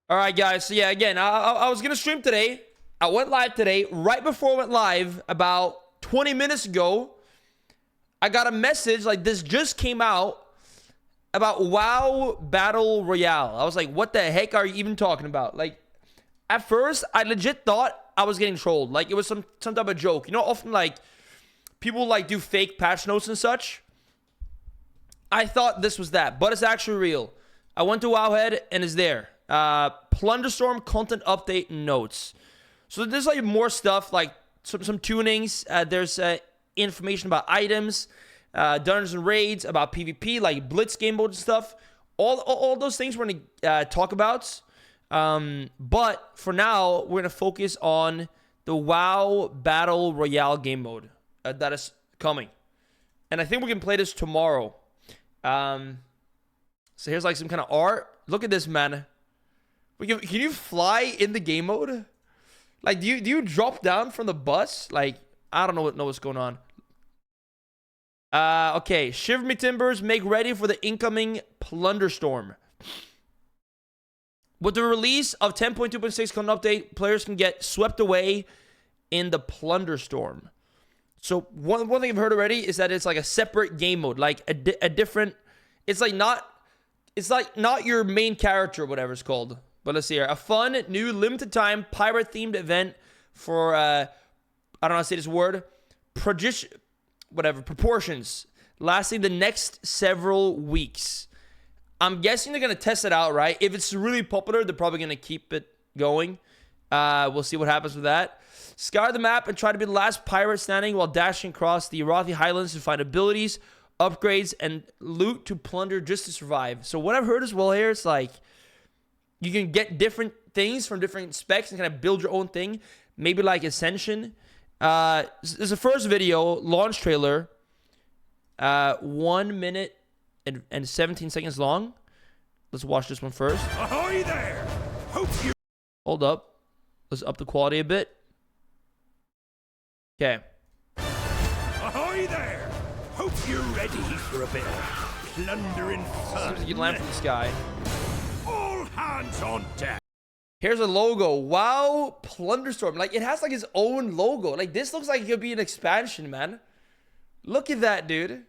All right, guys. So yeah, again, I was gonna stream today. I went live today. Right before I went live, about 20 minutes ago, I got a message like this just came out about WoW Battle Royale. I was like, what the heck are you even talking about? Like, at first, I legit thought I was getting trolled. Like, it was some type of joke. You know, often like people like do fake patch notes and such. I thought this was that, but it's actually real. I went to Wowhead and it's there. Plunderstorm content update notes. So there's like more stuff, like some tunings. There's information about items, dungeons and raids, about PvP, like Blitz game mode and stuff. All those things we're gonna talk about. But for now, we're gonna focus on the WoW Battle Royale game mode that is coming, and I think we can play this tomorrow. So here's like some kind of art. Look at this, man. Can you fly in the game mode? Like, do you drop down from the bus? Like, I don't know what's going on. Okay. Shiver me timbers. Make ready for the incoming Plunderstorm. With the release of 10.2.6 content update, players can get swept away in the Plunderstorm. So one thing I've heard already is that it's like a separate game mode, like a different. It's like not your main character, or whatever it's called. But let's see here. A fun, new, limited-time, pirate-themed event for, I don't know how to say this word, proportions, lasting the next several weeks. I'm guessing they're going to test it out, right? If it's really popular, they're probably going to keep it going. We'll see what happens with that. Scour the map and try to be the last pirate standing while dashing across the Arathi Highlands to find abilities, upgrades, and loot to plunder just to survive. So what I've heard as well here, it's like you can get different things from different specs and kind of build your own thing. Maybe like Ascension. This is the first video, launch trailer. 1 minute and 17 seconds long. Let's watch this one first. Ahoy there! Hope you. Hold up. Let's up the quality a bit. Okay. Ahoy there! Hope you're ready for a bit of plundering fun. Seems like you land from the sky. All hands on deck. Here's a logo. WoW Plunderstorm. Like, it has like its own logo. Like, this looks like it could be an expansion, man. Look at that, dude.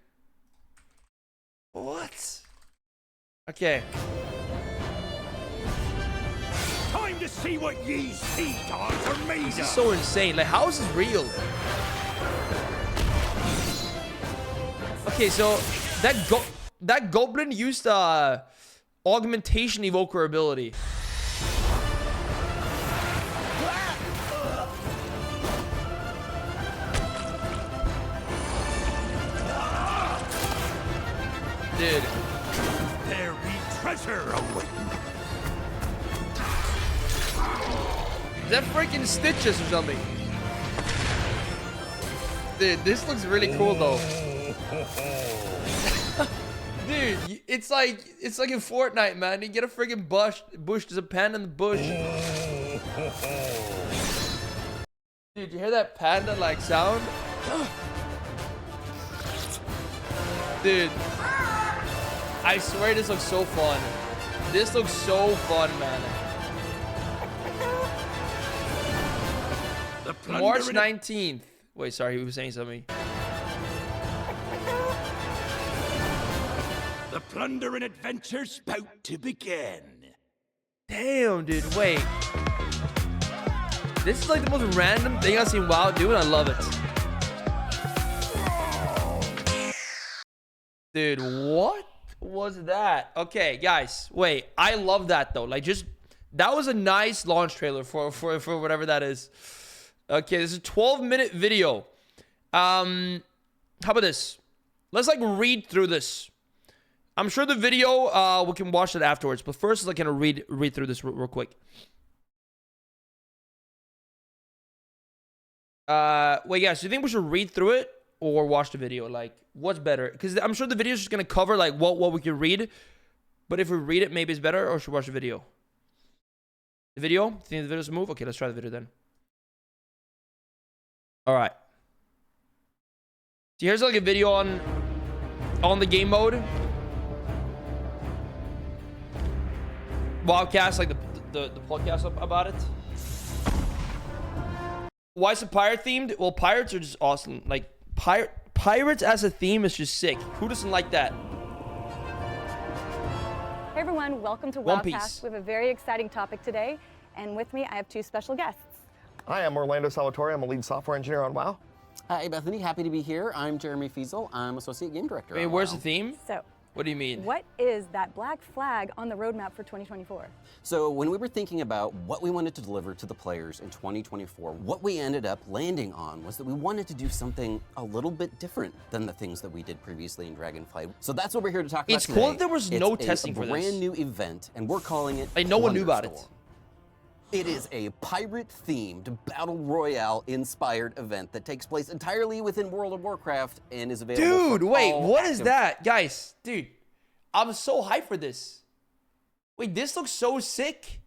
What? Okay. Time to see what ye sea dogs are made This of. is so insane. Like, how is this real? Okay, so that goblin used augmentation evoker ability. Dude. There be treasure awaiting. Is that freaking Stitches or something? Dude, this looks really cool though. Dude, it's like in Fortnite, man. You get a freaking bush. There's a panda in the bush. Dude, you hear that panda like sound? Dude, I swear this looks so fun. This looks so fun, man. March 19th. Wait, sorry, he was saying something. The plundering adventure's about to begin. Damn, dude, wait. This is like the most random thing I've seen WoW do, and I love it. Dude, what was that? Okay, guys, wait. I love that, though. Like, just... That was a nice launch trailer for whatever that is. Okay, this is a 12-minute video. How about this? Let's, like, read through this. I'm sure the video, we can watch it afterwards. But first, let's, like, kind of read through this real quick. Wait, guys, do you think we should read through it or watch the video? Like, what's better? Because I'm sure the video is just going to cover, like, what we can read. But if we read it, maybe it's better, or should we watch the video? The video? Think the video's a move? Okay, let's try the video then. All right. So here's like a video on the game mode. Wildcast, like the podcast about it. Why is it pirate themed? Well, pirates are just awesome. Like pirates as a theme is just sick. Who doesn't like that? Hey everyone, welcome to One Piece. Wildcast. We have a very exciting topic today, and with me I have two special guests. Hi, I'm Orlando Salvatore. I'm a lead software engineer on WoW. Hi, Bethany. Happy to be here. I'm Jeremy Fiesel. I'm Associate Game Director. I mean, on where's WoW. the theme? So, What do you mean? what is that black flag on the roadmap for 2024? So when we were thinking about what we wanted to deliver to the players in 2024, what we ended up landing on was that we wanted to do something a little bit different than the things that we did previously in Dragonflight. So that's what we're here to talk about It's today. cool that there was no It's testing for a this. brand new event, and we're calling it Like, no one knew about it. Plunderstorm. It is a pirate-themed, battle royale-inspired event that takes place entirely within World of Warcraft and is available Dude, for wait, all what is active that? Guys, dude, I'm so hyped for this. Wait, this looks so sick.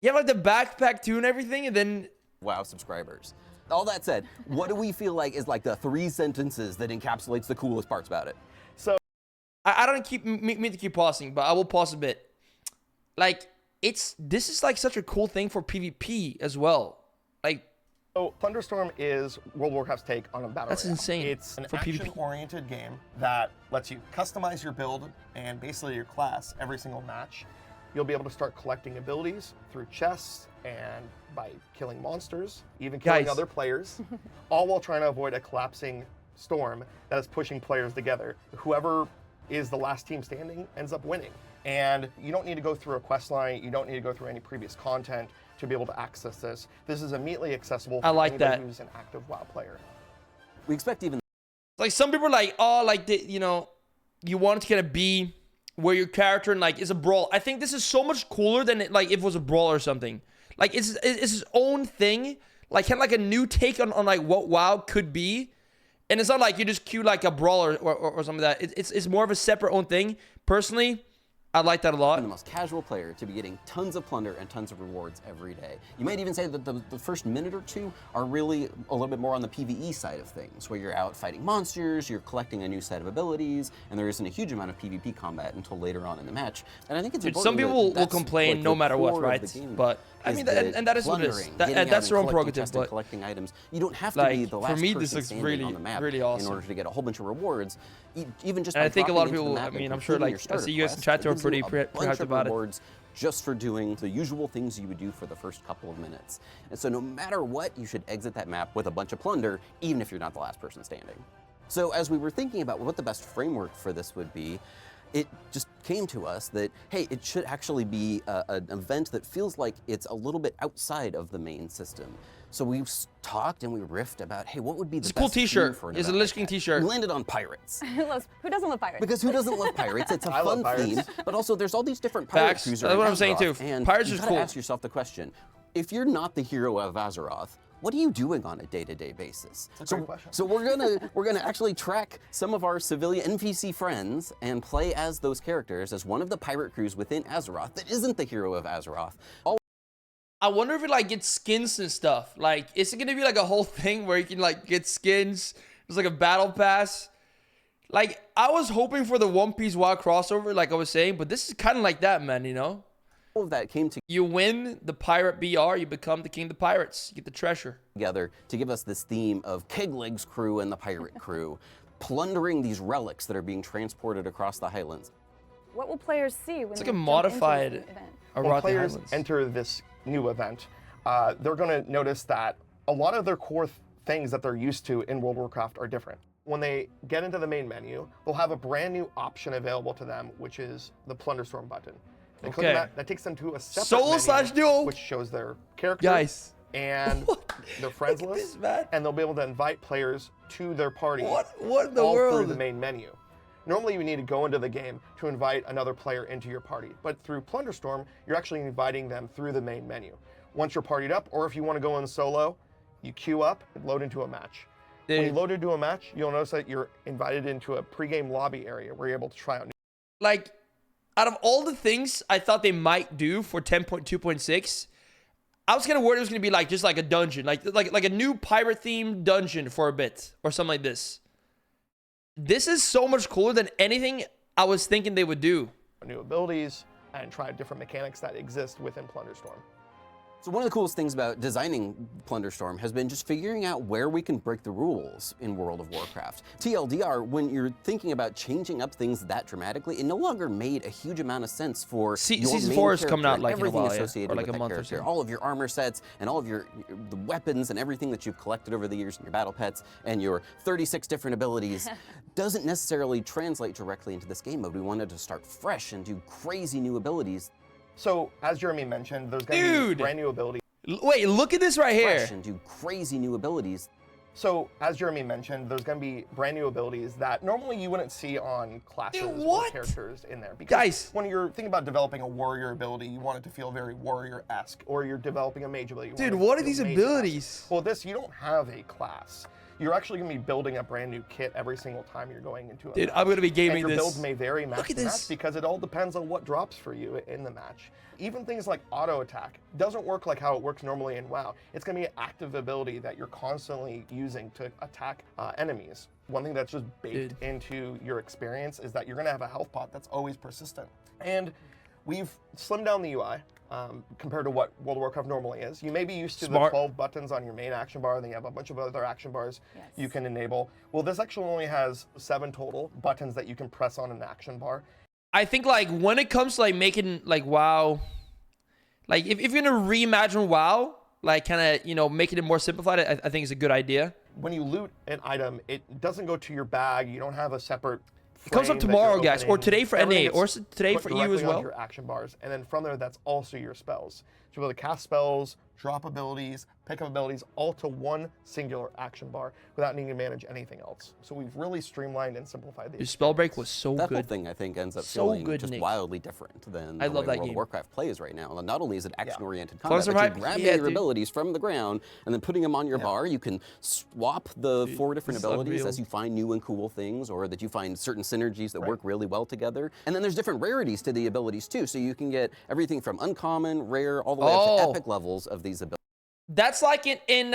You have like the backpack too and everything, and then WoW subscribers. All that said, what do we feel like is like the 3 sentences that encapsulates the coolest parts about it? I don't mean to keep pausing, but I will pause a bit. Like, this is like such a cool thing for PvP as well. Like, So Plunderstorm is World of Warcraft's take on a battle That's royale. insane It's an for PvP. action-oriented game that lets you customize your build and basically your class every single match. You'll be able to start collecting abilities through chests and by killing monsters, even killing Guys. other players, all while trying to avoid a collapsing storm that is pushing players together. Whoever is the last team standing ends up winning. And you don't need to go through a quest line, you don't need to go through any previous content to be able to access this. This is immediately accessible for I like anybody that. who's an active WoW player. We expect even like some people are like, oh, like you know, you want it to kind of be where your character and like is a brawl. I think this is so much cooler than it, like if it was a brawl or something. Like it's its own thing, like kind of like a new take on like what WoW could be. And it's not like you just queue like a brawler or something like that. It's more of a separate own thing. Personally, I like that a lot. the most casual player to be getting tons of plunder and tons of rewards every day. You might even say that the first minute or two are really a little bit more on the PvE side of things, where you're out fighting monsters, you're collecting a new set of abilities, and there isn't a huge amount of PvP combat until later on in the match. And I think it's Dude, important some people will that's, complain like, no the matter what, core of right? the game But I is mean, and that is what it is. plundering, That, getting and out that's their own collecting prerogative. chests and But collecting items. You don't have to like, be the for last me, person this looks standing really, on the map really in awesome. order to get a whole bunch of rewards. Even just And by I think a lot of dropping into the people, map I mean, and I'm sure, completing like, your I see starter you guys in quest, chat it who are gives you pretty a hyped bunch of about it. rewards just for doing the usual things you would do for the first couple of minutes. And so no matter what, you should exit that map with a bunch of plunder, even if you're not the last person standing. So as we were thinking about what the best framework for this would be, it just came to us that, hey, it should actually be an event that feels like it's a little bit outside of the main system. So we've talked and we riffed about, hey, what would be the It's a best cool theme t-shirt. for an It's a event Lich like King that? t-shirt. We landed on pirates. Who doesn't love pirates? Because who doesn't love pirates? It's a I love fun pirates. theme, but also there's all these different pirate Facts. crews That's around what I'm saying, Azeroth, too. and Pirates you is gotta cool. ask yourself the question: if you're not the hero of Azeroth, what are you doing on a day-to-day basis? That's a great question. So we're gonna actually track some of our civilian NPC friends and play as those characters as one of the pirate crews within Azeroth that isn't the hero of Azeroth. I wonder if it like gets skins and stuff. Like, is it gonna be like a whole thing where you can like get skins? There's like a battle pass. Like, I was hoping for the One Piece WoW crossover, like I was saying, but this is kind of like that, man. You know, All of that came you win the pirate BR, you become the king of the pirates. You get the treasure. together to give us this theme of Kegleg's crew and the pirate crew, plundering these relics that are being transported across the Highlands. What will players see when It's they like a jump into modified this event? When Arathi players Highlands. enter this new event, they're going to notice that a lot of their core things that they're used to in World of Warcraft are different. When they get into the main menu, they'll have a brand new option available to them, which is the Plunderstorm button. They click on Okay. that takes them to a separate Solo menu, slash duo. which shows their character Guys. and their friends Look at list, this, man. and they'll be able to invite players to their party What in the all through world? the main menu. Normally, you need to go into the game to invite another player into your party, but through Plunderstorm, you're actually inviting them through the main menu. Once you're partied up, or if you want to go in solo, you queue up and load into a match. When you Dude. load into a match, you'll notice that you're invited into a pregame lobby area where you're able to try out new. Like, out of all the things I thought they might do for 10.2.6, I was kind of worried it was going to be like just like a dungeon, like a new pirate themed dungeon for a bit or something like this. This is so much cooler than anything I was thinking they would do. New abilities, and try different mechanics that exist within Plunderstorm. So one of the coolest things about designing Plunderstorm has been just figuring out where we can break the rules in World of Warcraft. TLDR, when you're thinking about changing up things that dramatically, it no longer made a huge amount of sense for your Season main 4 is character coming out and like in a everything while, yeah, associated or like with a that month or character. so. All of your armor sets and all of the weapons and everything that you've collected over the years and your battle pets and your 36 different abilities doesn't necessarily translate directly into this game mode. We wanted to start fresh and do crazy new abilities. So, as Jeremy mentioned, there's going to be brand new abilities. Wait, look at this right here. And do crazy new abilities. So, as Jeremy mentioned, there's going to be brand new abilities that normally you wouldn't see on classes Dude, or what? characters in there. Because Guys. when you're thinking about developing a warrior ability, you want it to feel very warrior-esque. Or you're developing a mage ability. Dude, what are these abilities? Well, this, you don't have a class. You're actually going to be building a brand new kit every single time you're going into a Dude, match. I'm going to be gaming and your this. builds may vary match Look at to this. match because it all depends on what drops for you in the match. Even things like auto attack doesn't work like how it works normally in WoW. It's going to be an active ability that you're constantly using to attack enemies. One thing that's just baked into your experience is that you're going to have a health pot that's always persistent. And we've slimmed down the UI. Compared to what World of Warcraft normally is. You may be used to the 12 buttons on your main action bar, then you have a bunch of other action bars you can enable. Well, this actually only has 7 total buttons that you can press on an action bar. I think like when it comes to like making like WoW, like if you're gonna reimagine WoW, like kind of, you know, making it more simplified, I think it's a good idea. When you loot an item, it doesn't go to your bag. You don't have a separate It comes up tomorrow, guys, or today for NA, or today for EU as well. Your action bars, and then from there, that's also your spells. So you'll be able to cast spells, drop abilities, pick up abilities, all to one singular action bar without needing to manage anything else. So we've really streamlined and simplified Your these. spell break was so That good. whole thing, I think, ends up So feeling good, just Nick. wildly different than I the love way that World game. of Warcraft plays right now. And not only is it action-oriented combat, Closer but right? you grab Yeah, your dude. abilities from the ground and then putting them on your bar. You can swap the 4 different this is abilities unreal. as you find new and cool things, or that you find certain synergies that work really well together. And then there's different rarities to the abilities too, so you can get everything from uncommon, rare, all the way up to epic levels of these abilities. That's like in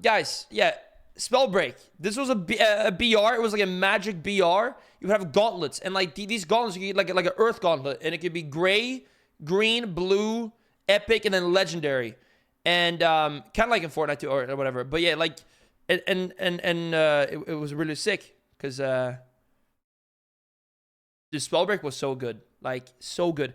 guys, yeah, spell break. This was a BR. It was like a magic BR. You would have gauntlets, and like these gauntlets, you get like an earth gauntlet, and it could be gray, green, blue, epic, and then legendary, and kind of like in Fortnite too, or whatever. But yeah, like, it was really sick because the spell break was so good, like so good.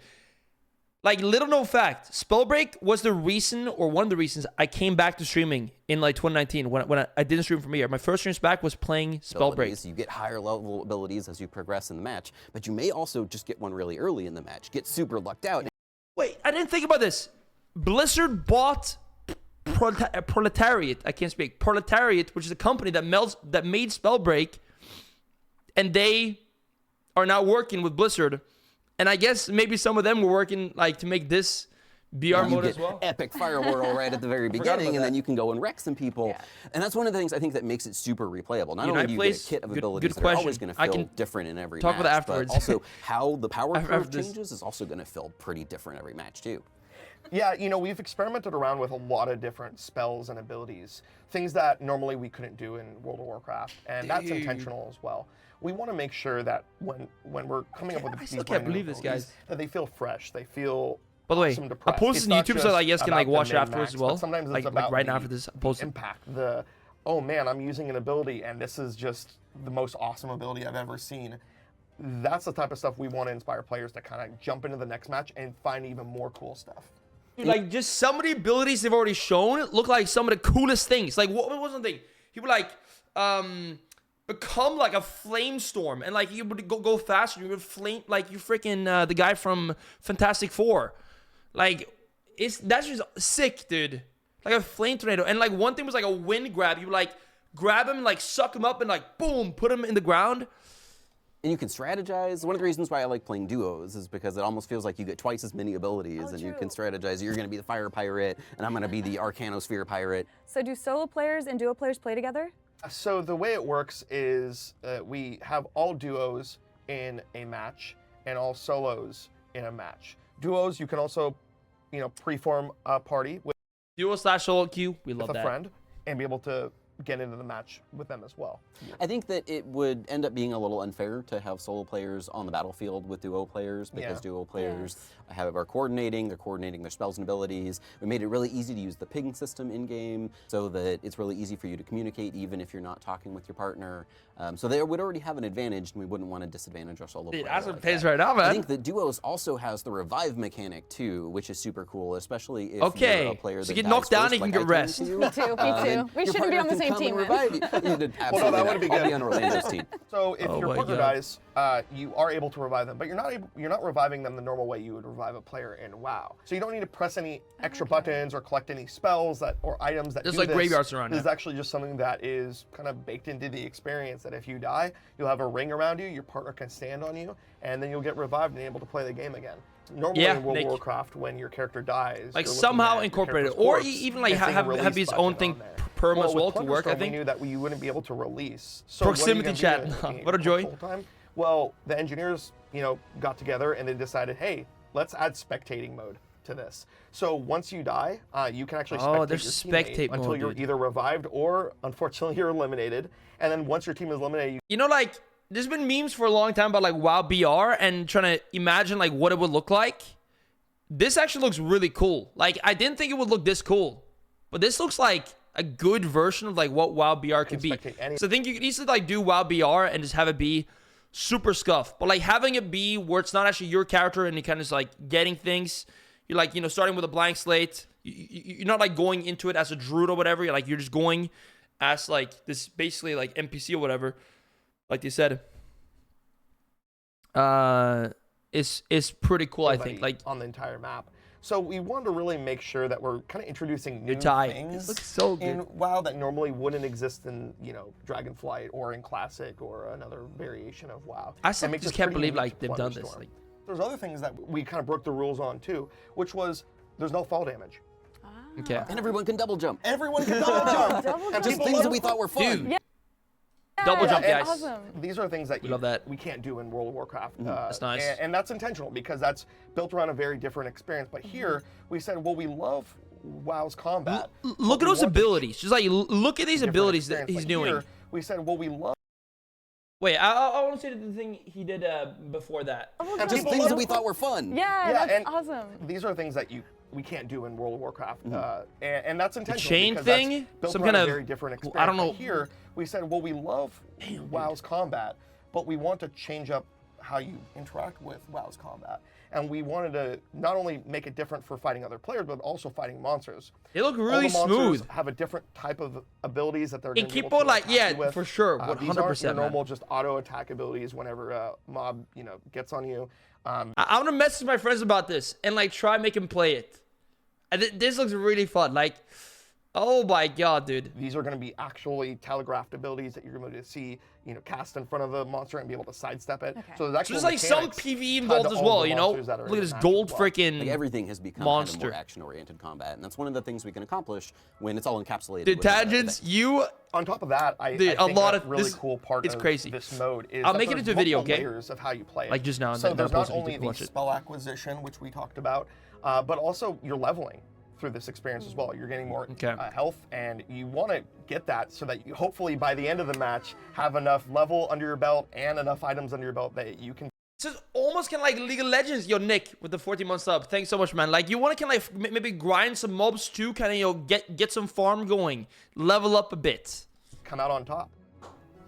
Like, little known fact, Spellbreak was the reason, or one of the reasons, I came back to streaming in like 2019 when I didn't stream from here. My first streams back was playing Spellbreak. You get higher level abilities as you progress in the match, but you may also just get one really early in the match, get super lucked out. Wait, I didn't think about this. Blizzard bought Proletariat. I can't speak. Proletariat, which is a company that made Spellbreak, and they are now working with Blizzard. And I guess maybe some of them were working like to make this BR mode as well. Epic fire whirl right at the very beginning, and then you can go and wreck some people. Yeah. And that's one of the things I think that makes it super replayable. Not only do you get a kit of abilities that are question. always going to I feel can different in every talk match, about that afterwards. but also how the power After curve this. changes is also going to feel pretty different every match too. Yeah, you know, we've experimented around with a lot of different spells and abilities, things that normally we couldn't do in World of Warcraft, and that's intentional as well. We want to make sure that when we're coming up with I these still brand can't new believe this, abilities, guys. that they feel fresh, they feel By the way, awesome to I press. posted It's on not YouTube so that you guys just can like about watch the it afterwards min-max, as well. but sometimes it's Like about right the now after this, I'm posting. impact, oh man, I'm using an ability and this is just the most awesome ability I've ever seen. That's the type of stuff we want to inspire players to kind of jump into the next match and find even more cool stuff. Like, just some of the abilities they've already shown look like some of the coolest things. Like, what was the thing? He would, like, become, like, a flame storm. And, like, you would go faster. You would flame, like, you freaking, the guy from Fantastic Four. Like, that's just sick, dude. Like, a flame tornado. And, like, one thing was, like, a wind grab. You would, like, grab him, like, suck him up, and, like, boom, put him in the ground. And you can strategize. One of the reasons why I like playing duos is because it almost feels like you get twice as many abilities, and you can strategize. You're going to be the fire pirate, and I'm going to be the Arcanosphere pirate. So do solo players and duo players play together? So the way it works is we have all duos in a match and all solos in a match. Duos, you can also, you know, pre-form a party with Duo/solo queue. We love a that. friend and be able to get into the match with them as well. I think that it would end up being a little unfair to have solo players on the battlefield with duo players, because duo players are coordinating, they're coordinating their spells and abilities. We made it really easy to use the ping system in-game so that it's really easy for you to communicate even if you're not talking with your partner. So they would already have an advantage, and we wouldn't want to disadvantage our solo player. That's a like pace that. right now, man. I think that duos also has the revive mechanic too, which is super cool, especially if you're a player that get dies knocked down, first, you can like get I rest. tend to. Me too. We Your shouldn't be partner on the can same come team, and man. revive you. Absolutely that would not. be I'll be good. on Orlando's team. So if Oh your my partner God. dies, you are able to revive them, but you're not reviving them the normal way you would revive a player in WoW. So you don't need to press any extra buttons or collect any spells or items that There's do like this. graveyards around This is you. actually just something that is kind of baked into the experience, that if you die, you'll have a ring around you, your partner can stand on you, and then you'll get revived and able to play the game again. Normally in World of Warcraft, when your character dies, Like you're looking somehow at your incorporate it, character's or corpse even like and seeing a have release his button own on thing there. perm as with well to work. I Plunderstorm, think. we knew that we wouldn't be able to release. So what are you Proximity gonna do chat. in the game What a joy. full time? Well, the engineers, got together and they decided, hey, let's add spectating mode to this. So once you die, you can actually spectate there's your teammate spectate until mode, you're dude. either revived or, unfortunately, you're eliminated. And then once your team is eliminated, You know, like there's been memes for a long time about like WoW BR and trying to imagine like what it would look like. This actually looks really cool. Like I didn't think it would look this cool, but this looks like a good version of like what WoW BR could be. spectate any- So I think you could easily like do WoW BR and just have it be super scuffed, but like having it be where it's not actually your character and you kind of just like getting things. You're like, starting with a blank slate. You're not like going into it as a druid or whatever. You're just going as like this basically like NPC or whatever. Like they said, it's pretty cool. I think like on the entire map. So we wanted to really make sure that we're kind of introducing new tie. things It looks so good. in WoW that normally wouldn't exist in, Dragonflight or in Classic or another variation of WoW. I still That makes just it can't pretty believe unique like to they've done this. Plunderstorm. Like, There's other things that we kind of broke the rules on too, which was there's no fall damage. okay. And everyone can double jump. Everyone can double jump. Double And Just people things love that we thought were fun. Dude. Double jump, and guys. Awesome. These are things that love that. we can't do in World of Warcraft. That's nice. And that's intentional because that's built around a very different experience. But here we said, well, we love WoW's combat. Look but at we those want this abilities. Just like look at these different abilities that experience. he's But doing. here, we said, well, we love. Wait, I want to say the thing he did before that. And Just people things love that we thought were fun. Yeah, Yeah, that's and awesome. These are things that we can't do in World of Warcraft, and that's intentional. chain because that's thing? built Some around kind a of- very different experience. I don't know. But here we said, well, we love WoW's combat, but we want to change up how you interact with WoW's combat, and we wanted to not only make it different for fighting other players, but also fighting monsters. They look All really the monsters smooth. have a different type of abilities that they're And going to be keep able on to like, attack you with. for sure, These aren't 100%. your man. normal just auto attack abilities whenever a mob gets on you. I want to message my friends about this and like try make him play it. This looks really fun. Like, oh my god, dude. These are going to be actually telegraphed abilities that you're going to see, cast in front of the monster and be able to sidestep it. Okay. So there's So actually there's like some mechanics PvE tied involved to as all well, the you know? monsters that are Look in at the this match gold as well. freaking Like everything has become kind monster. of more action-oriented combat, and that's one of the things we can accomplish when it's all encapsulated. Dude, within a- tangents, you On top of that, I Dude, a think lot a of really this- cool part it's of crazy. this mode is I'll that make it there's into a video, multiple okay? layers of how you play it. Like just now and So then, there's I'll not post it, you only can the watch it. spell acquisition, which we talked about, but also your leveling through this experience as well. You're getting more Okay. health, and you want to get that so that you hopefully by the end of the match have enough level under your belt and enough items under your belt that you can. This is almost kind of like League of Legends, yo, Nick, with the 14-month sub. Thanks so much, man. Like, you want to kind of like maybe grind some mobs too, kind of, get some farm going, level up a bit. Come out on top.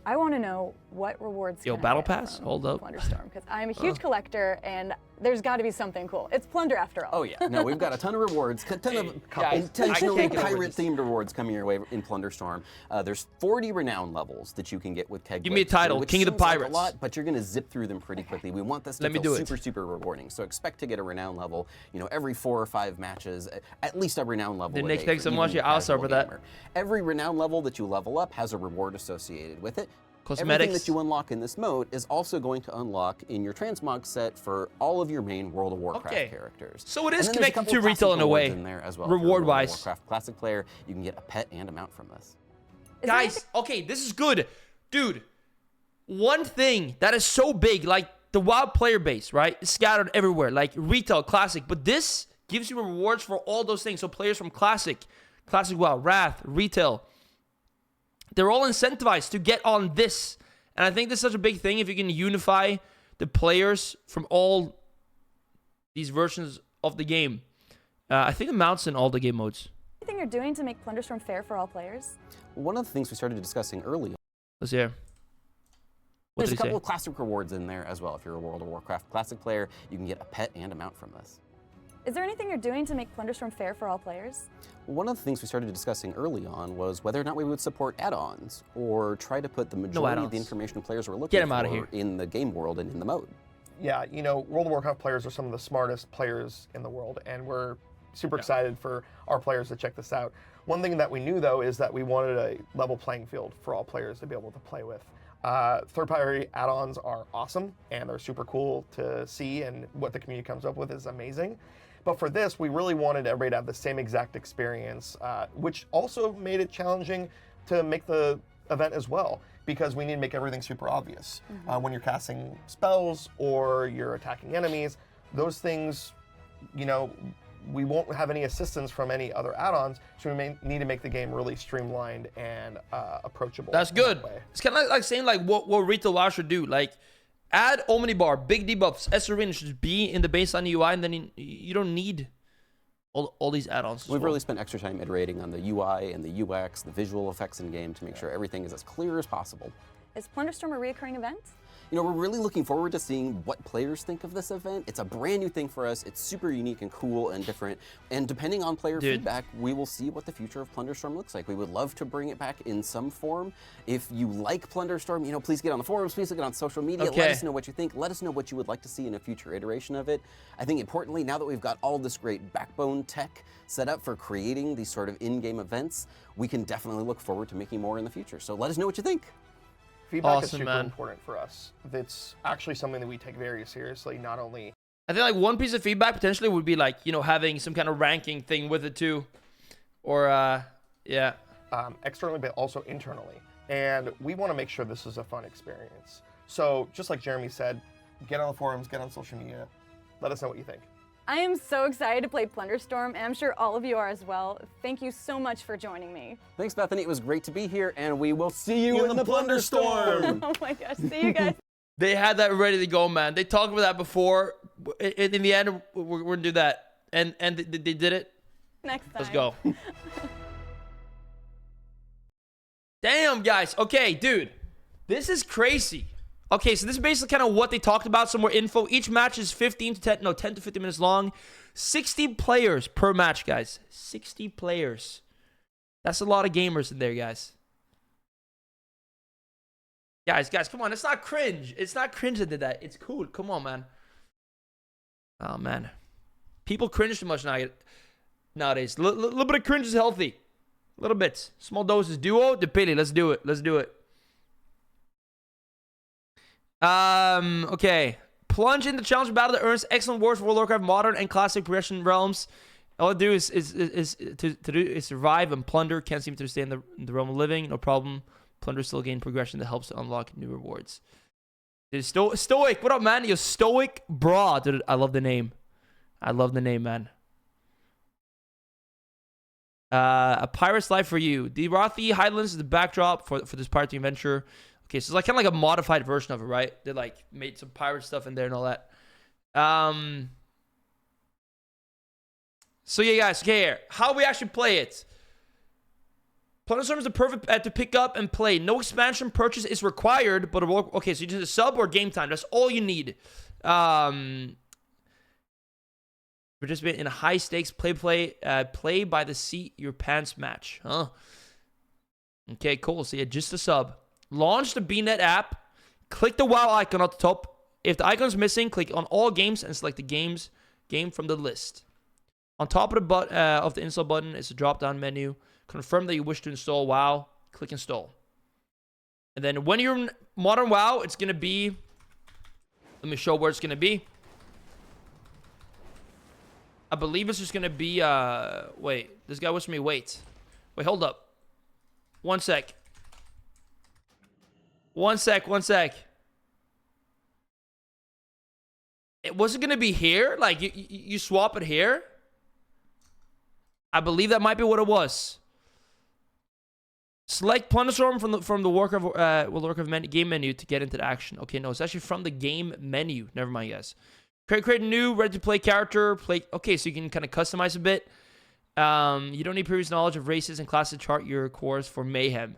I want to know what rewards. Yo, can I Battle get Pass? from Hold up. Plunderstorm, because I'm a huge collector, and there's got to be something cool. It's plunder after all. Oh yeah, no, we've got a ton of rewards, a ton of guys, intentionally I can't get over this. pirate-themed rewards coming your way in Plunderstorm. There's 40 renown levels that you can get with Keg. Give me a Blitz, title, which King of the seems like Pirates. a lot, but you're gonna zip through them pretty quickly. We want this to Let me feel do it. super rewarding. So expect to get a renown level, every 4 or 5 matches, at least a renown level. Dude, a Nick, day thanks for so much. even Yeah, I'll casual start with that. gamer. Every renown level that you level up has a reward associated with it. Everything Cosmetics. that you unlock in this mode is also going to unlock in your transmog set for all of your main World of Warcraft Okay. characters. So it And is then there's a connected couple to of retail classic in a way, rewards in there as well. If you're a World of reward-wise. Warcraft Classic player, you can get a pet and a mount from this. Guys, okay, this is good. Dude, one thing that is so big, like the WoW player base, right? It's scattered everywhere, like retail, classic. But this gives you rewards for all those things. So players from classic WoW, Wrath, retail, they're all incentivized to get on this. And I think this is such a big thing if you can unify the players from all these versions of the game. I think it mounts in all the game modes. Anything you're doing to make Plunderstorm fair for all players? One of the things we started discussing early, Let's hear. What there's did a he say? couple of classic rewards in there as well. If you're a World of Warcraft Classic player, you can get a pet and a mount from this. Is there anything you're doing to make Plunderstorm fair for all players? One of the things we started discussing early on was whether or not we would support add-ons or try to put the majority of the add-ons. information players were looking Get 'em outta for here. in the game world and in the mode. Yeah, you know, World of Warcraft players are some of the smartest players in the world, and we're super excited for our players to check this out. One thing that we knew, though, is that we wanted a level playing field for all players to be able to play with. Third-party add-ons are awesome, and they're super cool to see, and what the community comes up with is amazing. But for this, we really wanted everybody to have the same exact experience, which also made it challenging to make the event as well, because we need to make everything super obvious. When you're casting spells or you're attacking enemies, those things, you know, we won't have any assistance from any other add-ons, so we may need to make the game really streamlined and approachable. That's in good. that way. It's kind of like saying like what Retail WoW should do. Like add Omnibar, big debuffs, SRN should be in the baseline UI, and then you don't need all these add-ons. We've really spent extra time iterating on the UI and the UX, the visual effects in game to make sure everything is as clear as possible. Is Plunderstorm a reoccurring event? You know, we're really looking forward to seeing what players think of this event. It's a brand new thing for us. It's super unique and cool and different. And depending on player feedback, we will see what the future of Plunderstorm looks like. We would love to bring it back in some form. If you like Plunderstorm, you know, please get on the forums, please get on social media. Okay. Let us know what you think. Let us know what you would like to see in a future iteration of it. I think importantly, now that we've got all this great backbone tech set up for creating these sort of in-game events, we can definitely look forward to making more in the future. So let us know what you think. Feedback is Awesome, super man. important for us. It's actually something that we take very seriously, not only I think like one piece of feedback potentially would be like, you know, having some kind of ranking thing with it too, or yeah. externally, but also internally. And we want to make sure this is a fun experience. So just like Jeremy said, get on the forums, get on social media. Let us know what you think. I am so excited to play Plunderstorm, and I'm sure all of you are as well. Thank you so much for joining me. Thanks, Bethany. It was great to be here, and we will see you in the Plunderstorm. Oh my gosh, see you guys. They had that ready to go, man. They talked about that before. In the end, we're gonna do that, and they did it. Next time. Let's go. Damn, guys. Okay, dude, this is crazy. Okay, so this is basically kind of what they talked about. Some more info. Each match is 10 to 15 minutes long. 60 players per match, guys. 60 players. That's a lot of gamers in there, guys. Guys, come on. It's not cringe. It's not cringe that did that. It's cool. Come on, man. Oh, man. People cringe too much nowadays. A little bit of cringe is healthy. A little bit. Small doses. Duo, the pity. Let's do it. Let's do it. Okay. Plunge into challenge battle that earns excellent awards for World of Warcraft Modern and Classic Progression realms. All I do is survive and plunder. Can't seem to stay in the realm of living. No problem. Plunder still gain progression that helps to unlock new rewards. Dude, Stoic. What up, man? You're Stoic Bra. Dude, I love the name. I love the name, man. A pirate's life for you. The Rothi Highlands is the backdrop for this pirating adventure. Okay, so it's like kind of like a modified version of it, right? They like made some pirate stuff in there and all that. So yeah, guys. Okay, here. How we actually play it. Plunderstorm is the perfect pet to pick up and play. No expansion purchase is required, but okay, so you just a sub or game time. That's all you need. Participate in a high stakes play by the seat your pants match. Huh? Okay, cool. So yeah, just a sub. Launch the BNet app. Click the WoW icon at the top. If the icon is missing, click on all games and select the game from the list. On top of the install button is a drop-down menu. Confirm that you wish to install WoW. Click install. And then when you're in Modern WoW, it's going to be... Let me show where it's going to be. I believe it's just going to be... Wait, this guy wants me wait. Wait, hold up. One sec. One sec. It wasn't going to be here? Like, you swap it here? I believe that might be what it was. Select Plunderstorm from the Warcraft game menu to get into the action. Okay, no, it's actually from the game menu. Never mind, guys. Create a new ready-to-play character. Okay, so you can kind of customize a bit. You don't need previous knowledge of races and classes to chart your course for Mayhem.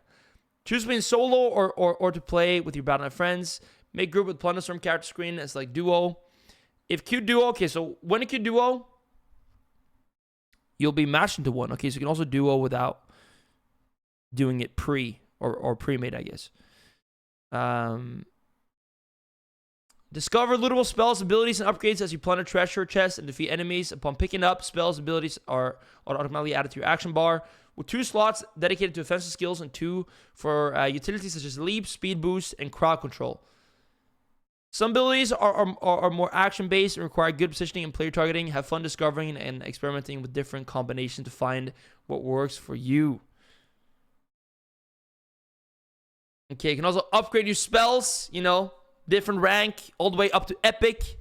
Choose between solo or to play with your Battle.net friends. Make group with Plunderstorm character screen as like duo. If queue duo, okay, so when you queue duo, you'll be matched into one. Okay, so you can also duo without doing it or pre-made, I guess. Discover lootable spells, abilities, and upgrades as you plunder treasure chests and defeat enemies. Upon picking up, spells, abilities are automatically added to your action bar, with 2 slots dedicated to offensive skills and 2 for utilities such as leap, speed boost, and crowd control. Some abilities are more action-based and require good positioning and player targeting. Have fun discovering and experimenting with different combinations to find what works for you. Okay, you can also upgrade your spells, you know, different rank, all the way up to epic.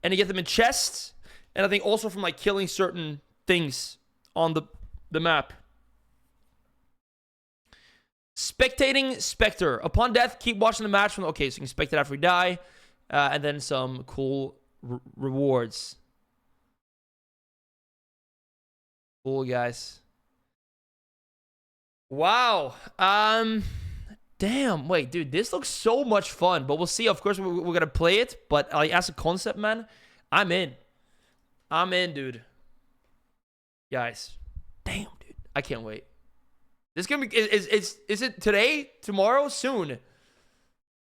And you get them in chests. And I think also from like killing certain things on the map. Spectating Spectre. Upon death, keep watching the match. Okay, so you can spectate after you die. And then some cool rewards. Cool, guys. Wow. Damn. Wait, dude, this looks so much fun. But we'll see. Of course, we're going to play it. But like, as a concept, man, I'm in. I'm in, dude. Guys. Damn, dude. I can't wait. This is gonna be. Is it today? Tomorrow? Soon.